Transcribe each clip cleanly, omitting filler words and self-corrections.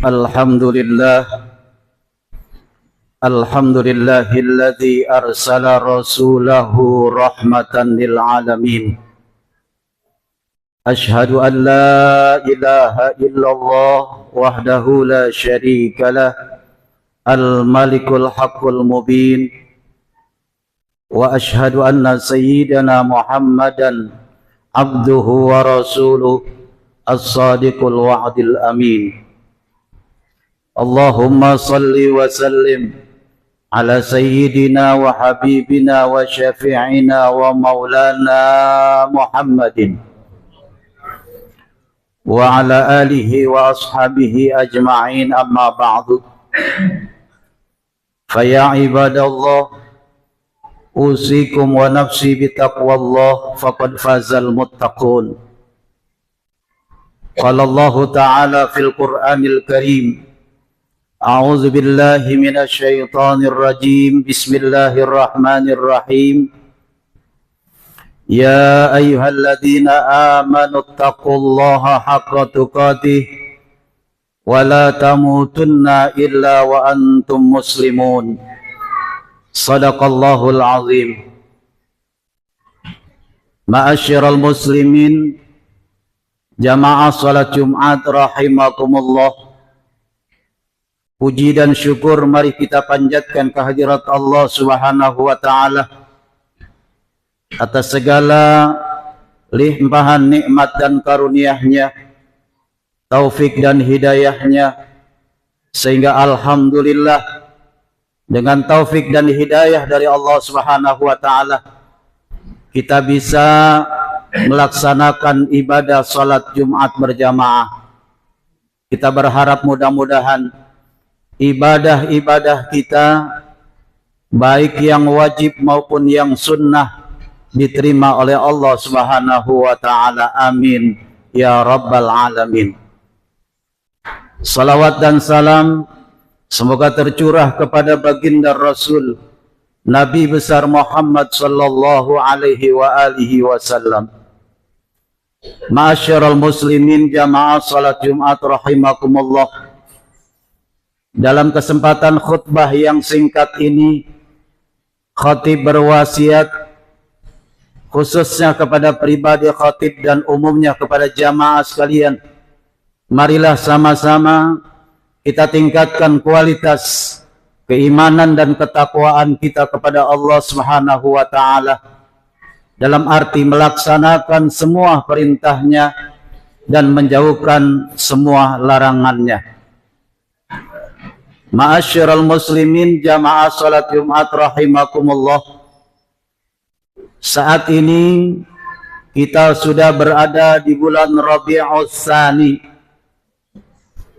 Alhamdulillah, alhamdulillahilladzi arsala rasulahu rahmatan lil alamin. Ashhadu an la ilaha illallah wahdahu la syarika lah, al-malikul haqqul mubin. Wa ashhadu anna sayyidana Muhammadan abduhu wa rasuluh as-sadiqul wa'dil amin. Allahumma salli wa sallim ala sayyidina wa habibina wa syafi'ina wa maulana Muhammadin wa ala alihi wa ashabihi ajma'in, amma ba'du. Faya ibadallah, usikum wa nafsi bitaqwallah, faqad fazal muttaqun. Qala Allah ta'ala fil Qur'anil Karim, a'udzu billahi minasy syaithanir rajim. Bismillahirrahmanirrahim. Ya ayyuhalladzina amanu taqullaha haqqa tuqatih wa la tamutunna illa wa antum muslimun. Shadaqallahul azim. Ma'asyiral muslimin, jamaah salat Jumat rahimakumullah. Puji dan syukur mari kita panjatkan kehadirat Allah Subhanahu wa ta'ala atas segala limpahan nikmat dan karunia-Nya, taufik dan hidayah-Nya, sehingga alhamdulillah dengan taufik dan hidayah dari Allah Subhanahu wa ta'ala kita bisa melaksanakan ibadah salat Jumat berjamaah. Kita berharap mudah-mudahan ibadah-ibadah kita, baik yang wajib maupun yang sunnah, diterima oleh Allah Subhanahu wa ta'ala. Amin ya rabbal alamin. Salawat dan salam semoga tercurah kepada baginda Rasul Nabi besar Muhammad sallallahu alaihi wa alihi wasallam. Ma'asyiral muslimin, jamaah salat Jumat rahimakumullah. Dalam kesempatan khutbah yang singkat ini, khatib berwasiat khususnya kepada pribadi khatib dan umumnya kepada jamaah sekalian, marilah sama-sama kita tingkatkan kualitas keimanan dan ketakwaan kita kepada Allah Subhanahu wa ta'ala dalam arti melaksanakan semua perintahnya dan menjauhkan semua larangannya. Ma'asyiral muslimin, jamaah salat Jumat rahimakumullah. Saat ini kita sudah berada di bulan Rabiul Tsani.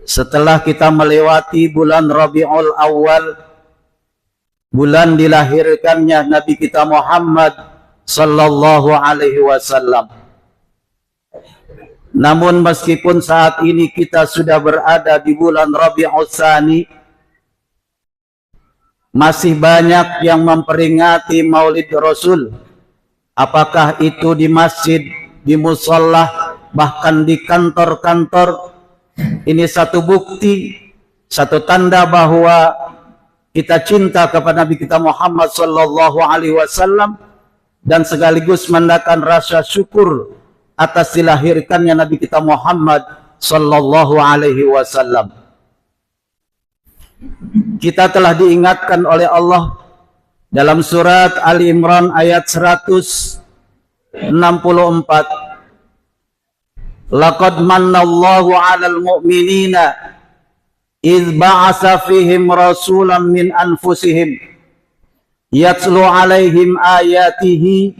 Setelah kita melewati bulan Rabiul Awal, bulan dilahirkannya Nabi kita Muhammad sallallahu alaihi wasallam. Namun meskipun saat ini kita sudah berada di bulan Rabiul Tsani, masih banyak yang memperingati Maulid Rasul. Apakah itu di masjid, di musholla, bahkan di kantor-kantor. Ini satu bukti, satu tanda bahwa kita cinta kepada Nabi kita Muhammad sallallahu alaihi wasallam dan sekaligus menandakan rasa syukur atas dilahirkannya Nabi kita Muhammad sallallahu alaihi wasallam. Kita telah diingatkan oleh Allah dalam surat Ali Imran ayat 164. Laqad mannallahu 'alal mu'minina idz ba'atsa fihim rasulan min anfusihim yatlu 'alaihim ayatihi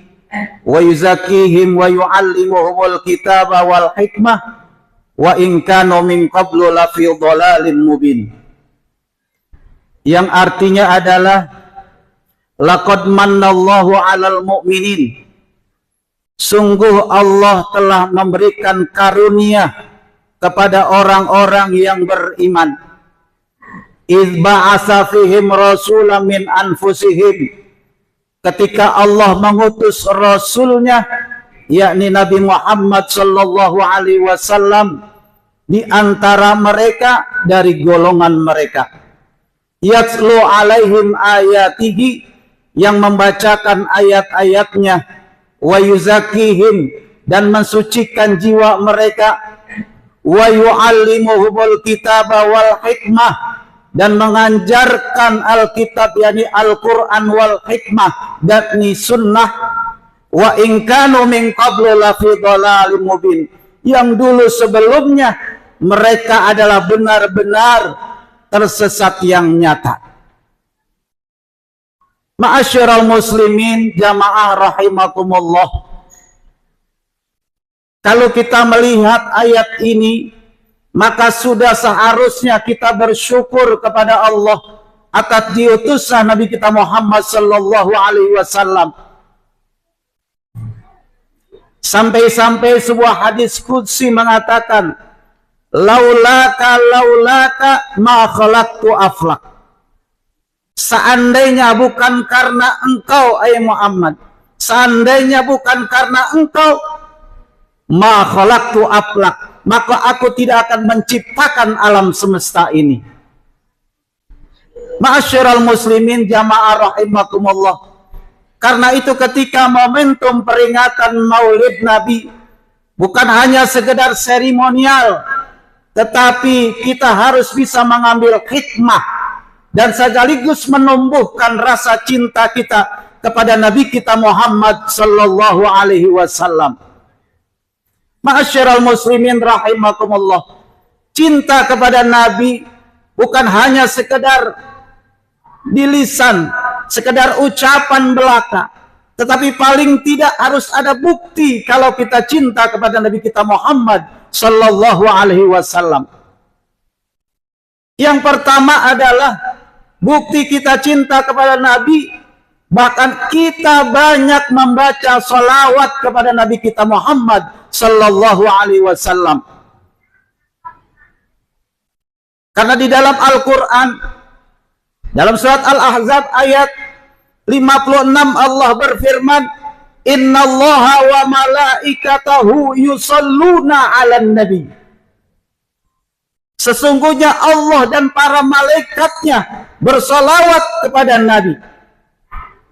wa yuzakkihim wa yu'allimuhumul kitaba wal hikmah wa in kanu min qablu lafi dhalalin mubin. Yang artinya adalah laqad mannallahu 'alal mu'minin. Sungguh Allah telah memberikan karunia kepada orang-orang yang beriman. Idz ba'atsa fihim rasulan min anfusihim. Ketika Allah mengutus Rasulnya, yakni Nabi Muhammad sallallahu alaihi wasallam, di antara mereka dari golongan mereka. Yatslu alaihim ayatihi, yang membacakan ayat-ayatnya, wa yuzakihim, dan mensucikan jiwa mereka, wa yu'allimuhumul kitaba wal hikmah, dan mengajarkan Alkitab yakni Al-Quran wal hikmah dan sunnah, wa in kanu min qablu lafi dhalalim mubin, yang dulu sebelumnya mereka adalah benar-benar tersesat yang nyata. Ma'asyiral muslimin jamaah rahimakumullah, kalau kita melihat ayat ini, maka sudah seharusnya kita bersyukur kepada Allah atas diutusnya Nabi kita Muhammad sallallahu alaihi wasallam. Sampai-sampai sebuah hadis qudsi mengatakan, laulaka ma khalaqtu aflak. Seandainya bukan karena engkau, ayat Muhammad, seandainya bukan karena engkau, ma khalaqtu aflak, maka aku tidak akan menciptakan alam semesta ini. Ma'asyiral muslimin jamaah rahimakumullah, karena itu ketika momentum peringatan Maulid Nabi bukan hanya sekedar seremonial, tetapi kita harus bisa mengambil hikmah dan sekaligus menumbuhkan rasa cinta kita kepada Nabi kita Muhammad sallallahu alaihi wasallam. Ma'asyiral muslimin rahimakumullah, cinta kepada Nabi bukan hanya sekedar di lisan, sekedar ucapan belaka, tetapi paling tidak harus ada bukti kalau kita cinta kepada Nabi kita Muhammad sallallahu alaihi wasallam. Yang pertama adalah bukti kita cinta kepada Nabi, bahkan kita banyak membaca salawat kepada Nabi kita Muhammad sallallahu alaihi wasallam. Karena di dalam Al-Quran, dalam surat Al-Ahzab ayat 56 Allah berfirman, innallaha wa malaikatahu yusalluna 'alan nabi. Sesungguhnya Allah dan para malaikatnya bersalawat kepada Nabi.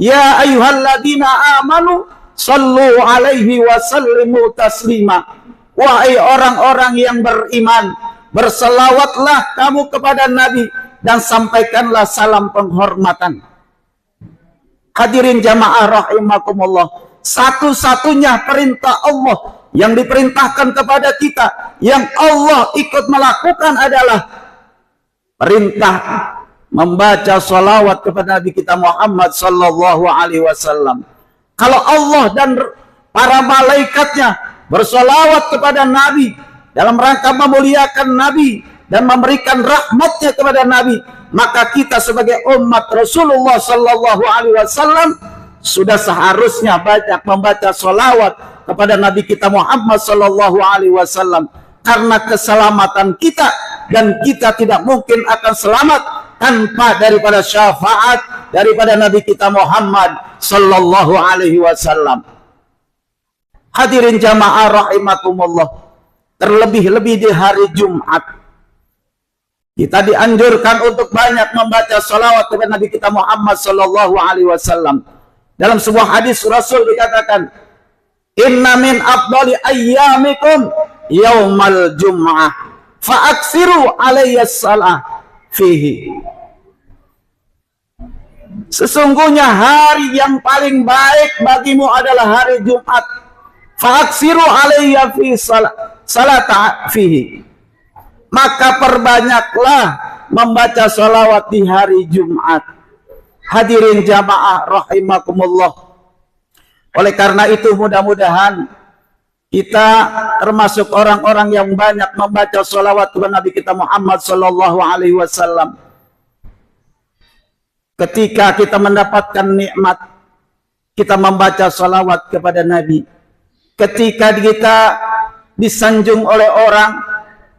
Ya ayyuhalladzina amanu sallu alaihi wa sallimu taslima. Wahai orang-orang yang beriman, berselawatlah kamu kepada Nabi dan sampaikanlah salam penghormatan. Hadirin jamaah rahimakumullah, satu-satunya perintah Allah yang diperintahkan kepada kita, yang Allah ikut melakukan adalah perintah membaca salawat kepada Nabi kita Muhammad sallallahu alaihi wasallam. Kalau Allah dan para malaikatnya bersalawat kepada Nabi dalam rangka memuliakan Nabi dan memberikan rahmatnya kepada Nabi, maka kita sebagai umat Rasulullah sallallahu alaihi wasallam sudah seharusnya banyak membaca salawat kepada Nabi kita Muhammad sallallahu alaihi wasallam, karena keselamatan kita, dan kita tidak mungkin akan selamat tanpa daripada syafaat daripada Nabi kita Muhammad sallallahu alaihi wasallam. Hadirin jamaah rahimakumullah, terlebih-lebih di hari Jumat kita dianjurkan untuk banyak membaca salawat kepada Nabi kita Muhammad sallallahu alaihi wasallam. Dalam sebuah hadis Rasul dikatakan, inna min afdali ayyamikum yaumal jum'ah fa'aksiru alayya salah fihi. Sesungguhnya hari yang paling baik bagimu adalah hari Jumat. Fa'aksiru alayya fi salat fihi. Maka perbanyaklah membaca salawat di hari Jumat. Hadirin jamaah rahimakumullah. Oleh karena itu mudah-mudahan kita termasuk orang-orang yang banyak membaca salawat kepada Nabi kita Muhammad sallallahu alaihi wasallam. Ketika kita mendapatkan nikmat, kita membaca salawat kepada Nabi. Ketika kita disanjung oleh orang,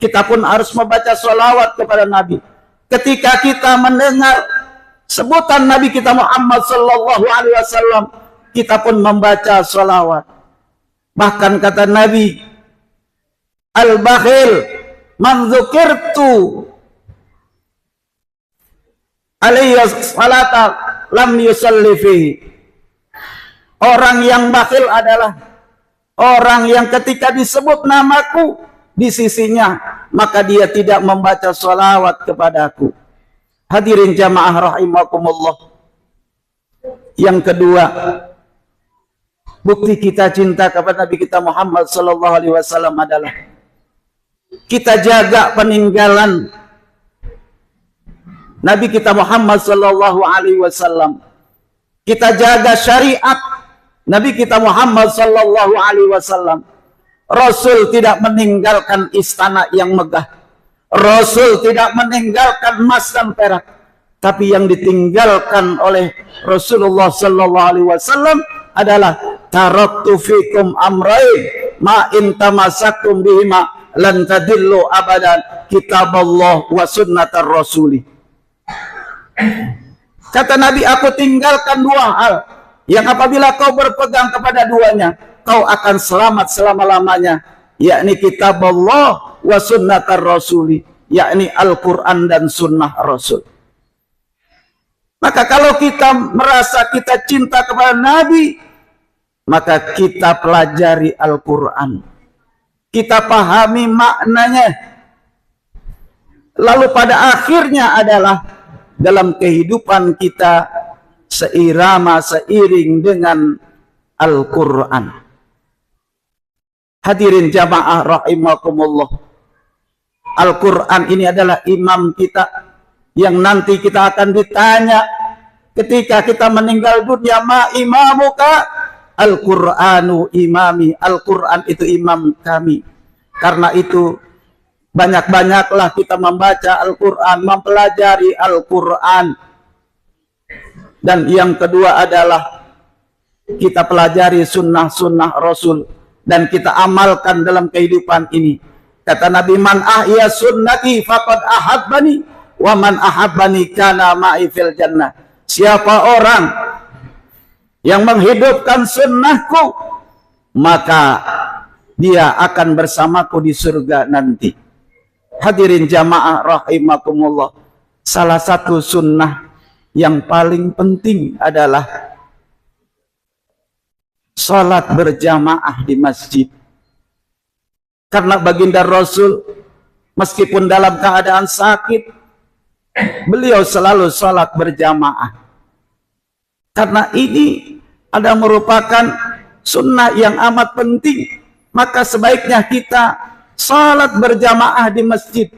kita pun harus membaca salawat kepada Nabi. Ketika kita mendengar sebutan Nabi kita Muhammad sallallahu alaihi wasallam, kita pun membaca salawat. Bahkan kata Nabi, al-bakhil Man dzukirtu alaihi salata lam yusalli fihi. Orang yang bakhil adalah orang yang ketika disebut namaku di sisinya, maka dia tidak membaca sholawat kepadaku. Hadirin jamaah rahimakumullah. Yang kedua, bukti kita cinta kepada Nabi kita Muhammad sallallahu alaihi wasallam adalah kita jaga peninggalan Nabi kita Muhammad sallallahu alaihi wasallam. Kita jaga syariat Nabi kita Muhammad sallallahu alaihi wasallam. Rasul tidak meninggalkan istana yang megah. Rasul tidak meninggalkan emas dan perak. Tapi yang ditinggalkan oleh Rasulullah sallallahu alaihi wasallam adalah taraktu fikum amrayn ma in tamassakum bihima lan tadillu abadan, kitaballah wa sunnatar rasuli. Kata Nabi, aku tinggalkan dua hal yang apabila kau berpegang kepada duanya, kau akan selamat selama-lamanya, yakni kitab Allah wa sunnatar rasuli, yakni Al-Quran dan sunnah Rasul. Maka kalau kita merasa kita cinta kepada Nabi, maka kita pelajari Al-Quran, kita pahami maknanya, lalu pada akhirnya adalah dalam kehidupan kita seirama, seiring dengan Al-Quran. Hadirin jamaah rahimakumullah. Al-Quran ini adalah imam kita, yang nanti kita akan ditanya ketika kita meninggal dunia, ma imamuka? Al-Quranu imami. Al-Quran itu imam kami. Karena itu banyak-banyaklah kita membaca Al-Quran, mempelajari Al-Quran. Dan yang kedua adalah kita pelajari sunnah-sunnah Rasul dan kita amalkan dalam kehidupan ini. Kata Nabi, man ahya sunnati faqad ahabbani wa man ahabbani kana ma'i fil jannah. Siapa orang yang menghidupkan sunnahku, maka dia akan bersamaku di surga nanti. Hadirin jamaah rahimakumullah. Salah satu sunnah yang paling penting adalah salat berjamaah di masjid. Karena baginda Rasul meskipun dalam keadaan sakit, beliau selalu salat berjamaah. Karena ini ada merupakan sunnah yang amat penting, maka sebaiknya kita salat berjamaah di masjid.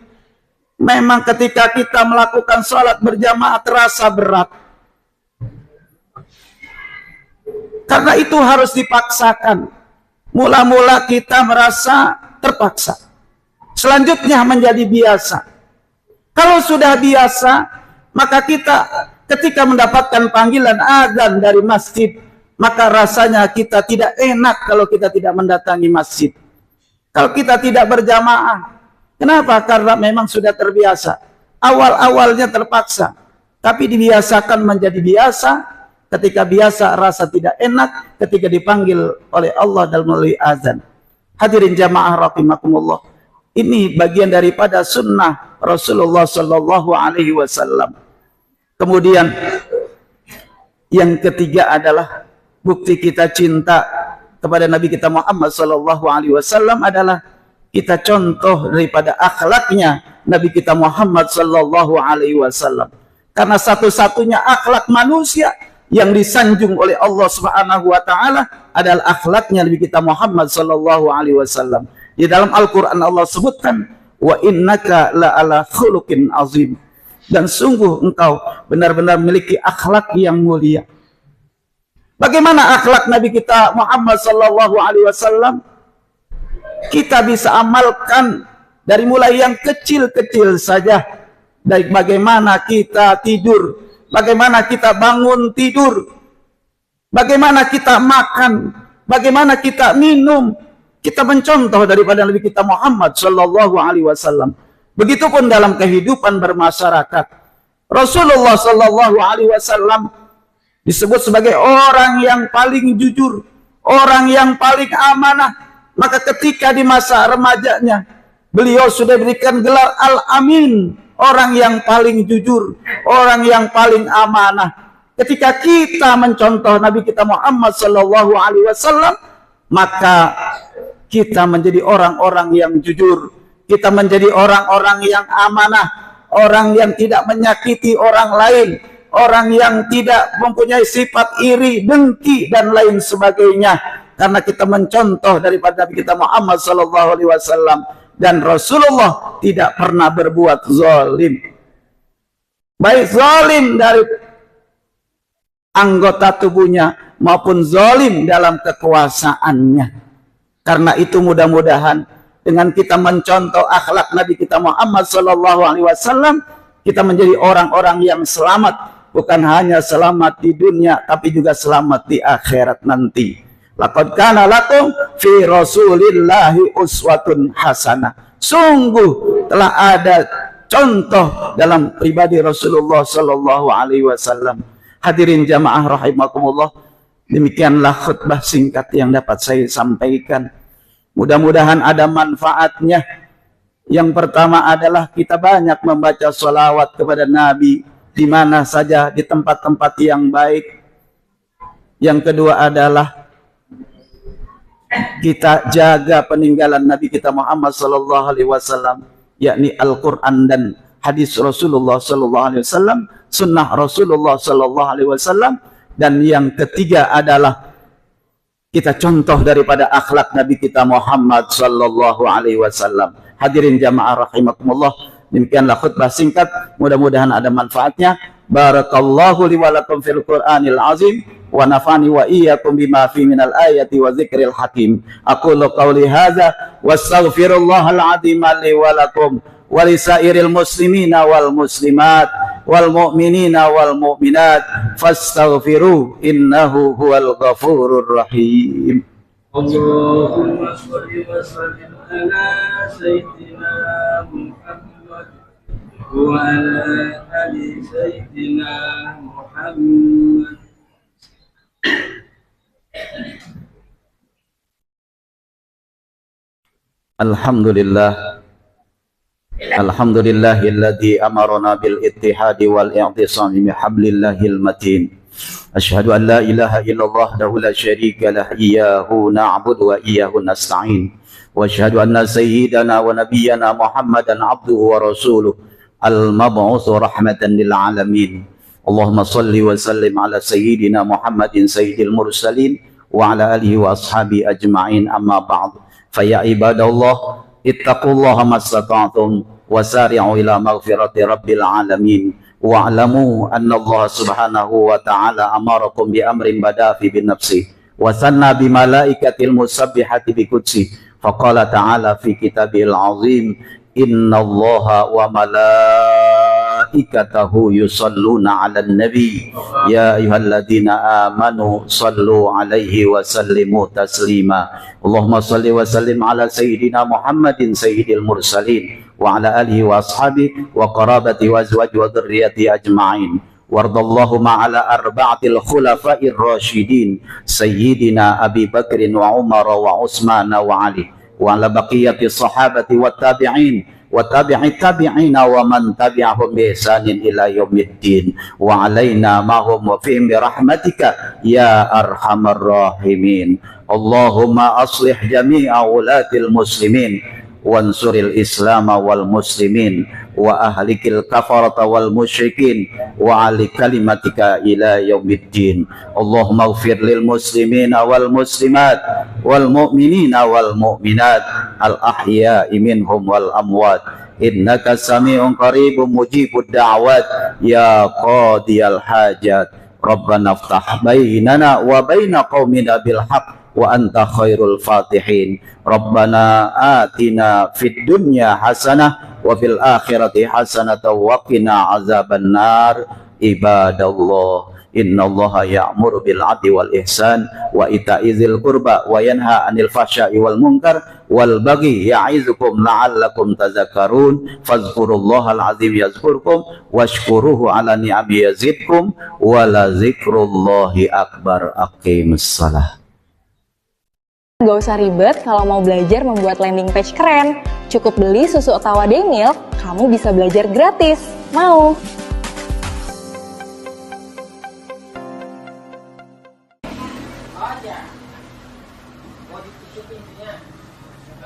Memang ketika kita melakukan sholat berjamaah terasa berat, karena itu harus dipaksakan. Mula-mula kita merasa terpaksa, selanjutnya menjadi biasa. Kalau sudah biasa, maka kita ketika mendapatkan panggilan azan dari masjid, maka rasanya kita tidak enak kalau kita tidak mendatangi masjid. Kalau kita tidak berjamaah, kenapa? Karena memang sudah terbiasa. Awal-awalnya terpaksa, tapi dibiasakan menjadi biasa. Ketika biasa rasa tidak enak ketika dipanggil oleh Allah dalam melalui azan. Hadirin jamaah rahimakumullah. Ini bagian daripada sunnah Rasulullah sallallahu alaihi wasallam. Kemudian yang ketiga adalah bukti kita cinta kepada Nabi kita Muhammad sallallahu alaihi wasallam adalah kita contoh daripada akhlaknya Nabi kita Muhammad sallallahu alaihi wasallam. Karena satu-satunya akhlak manusia yang disanjung oleh Allah Subhanahu wa taala adalah akhlaknya Nabi kita Muhammad sallallahu alaihi wasallam. Di dalam Al-Qur'an Allah sebutkan, wa innaka la ala khuluqin azim. Dan sungguh engkau benar-benar memiliki akhlak yang mulia. Bagaimana akhlak Nabi kita Muhammad sallallahu alaihi wasallam? Kita bisa amalkan dari mulai yang kecil-kecil saja. Dari bagaimana kita tidur, bagaimana kita bangun tidur, bagaimana kita makan, bagaimana kita minum. Kita mencontoh daripada Nabi kita Muhammad sallallahu alaihi wasallam. Begitupun dalam kehidupan bermasyarakat. Rasulullah sallallahu alaihi wasallam disebut sebagai orang yang paling jujur, orang yang paling amanah. Maka ketika di masa remajanya, Beliau sudah berikan gelar Al-Amin, orang yang paling jujur, orang yang paling amanah. Ketika kita mencontoh Nabi kita Muhammad sallallahu alaihi wasallam, maka kita menjadi orang-orang yang jujur, kita menjadi orang-orang yang amanah, orang yang tidak menyakiti orang lain, orang yang tidak mempunyai sifat iri, dengki dan lain sebagainya, karena kita mencontoh daripada Nabi kita Muhammad sallallahu alaihi wasallam. Dan Rasulullah tidak pernah berbuat zalim, baik zalim dari anggota tubuhnya maupun zalim dalam kekuasaannya. Karena itu mudah-mudahan dengan kita mencontoh akhlak Nabi kita Muhammad sallallahu alaihi wasallam, kita menjadi orang-orang yang selamat, bukan hanya selamat di dunia tapi juga selamat di akhirat nanti. Laqad kana lakum fi Rasulillahi uswatun hasanah. Sungguh telah ada contoh dalam pribadi Rasulullah sallallahu alaihi wasallam. Hadirin jamaah rahimakumullah, demikianlah khutbah singkat yang dapat saya sampaikan. Mudah-mudahan ada manfaatnya. Yang pertama adalah kita banyak membaca sholawat kepada Nabi di mana saja, di tempat-tempat yang baik. Yang kedua adalah kita jaga peninggalan Nabi kita Muhammad sallallahu alaihi wasallam, yakni Al-Qur'an dan hadis Rasulullah sallallahu alaihi wasallam, sunnah Rasulullah sallallahu alaihi wasallam. Dan yang ketiga adalah kita contoh daripada akhlak Nabi kita Muhammad sallallahu alaihi wasallam. Hadirin jamaah rahimakumullah, demikianlah khutbah singkat, mudah-mudahan ada manfaatnya. Barakallahu li wa lakum fil Qur'anil azim wa nafani wa iyyakum bima fi minal ayati wa dzikril hakim. Aqulu qawli hadza wastaghfirullahal azim li wa lakum wa lisairil muslimina wal muslimat wal mu'minina wal mu'minat fastaghfiru innahu huwal ghafurur rahim. Allahumma shalli wa sallim ala sayyidina Muhammad wa ala ali sayyidina Muhammad. Alhamdulillah, alhamdulillahilladzi amarna bil ittihadi wal i'tisami bi hablillahil matin. Asyhadu an la ilaha illallah wahdahu la syarika lah, iyyahu na'budu wa iyyahu nasta'in. Wa asyhadu anna sayyidana wa nabiyyana Muhammadan abduhu wa rasuluh al-mab'utsu rahmatan lil alamin. Allahumma salli wa sallim ala sayyidina Muhammadin sayyidil mursalin wa ala alihi wa ashabi ajma'in, amma ba'd. Fa ya ibadallah ittaqullaha mastata'tum wa sari'u ila maghfirati rabbil alamin. Wa'lamu anna Allah subhanahu wa ta'ala amarakum bi amrin bada fi bin nafsi wa sanna bi malaikatil musabbihati bi qudsi. Faqala ta'ala fi kitabil azim, inna allaha wa malaikatahu yusalluna 'alan nabi ya ayyuhalladzina amanu sallu 'alaihi wa sallimu taslima. Allahumma salli wa sallim ala sayyidina Muhammadin sayyidil mursalin wa ala alihi wa ashabihi wa qarabati wa azwaji wa dhurriyyati ajma'in. Wardallahu ma'ala arba'atil khulafa'ir rasyidin sayyidina Abi Bakrin wa Umar wa Utsman wa Ali wa ala baqiyati sahabati wa tabi'in wa tabi'it tabi'ina wa man tabi'ahum bi ihsanin ila yaumiddin wa alaina ma'hum wa fihim bi rahmatika ya arhamar rahimin. Allahumma aslih jami'a ulatil muslimin wansuril islam wal muslimin wa ahlikil kafarata wal musyrikin wa ali kalimatika ila yaumiddin. Allahumma ighfir lil muslimina wal muslimat wal mu'minina wal mu'minat al ahya'i minhum wal amwat innaka sami'un qaribun mujibud da'wat ya qadiyal hajat. Rabbana iftah bainana wa baina qaumina bil haqq wa anta khairul fatihin. Rabbana atina fid dunya hasanah wa fil akhirati hasanah wa qina azaban nar. Ibadallah, innallaha ya'muru bil 'adli wal ihsan wa ita'i dzil qurba wa yanha 'anil fahsya'i wal munkar wal baghi ya'izukum la'allakum tadhakkarun. Fadhkurullahal 'azim yazkurkum washkuruhu 'ala ni'ami yazidkum wa la dzikrullahi akbar. Aqimus shalah. Gak usah ribet kalau mau belajar membuat landing page keren. Cukup beli susu Ottawa Day Milk, kamu bisa belajar gratis. Mau? Mau ditusuk intinya.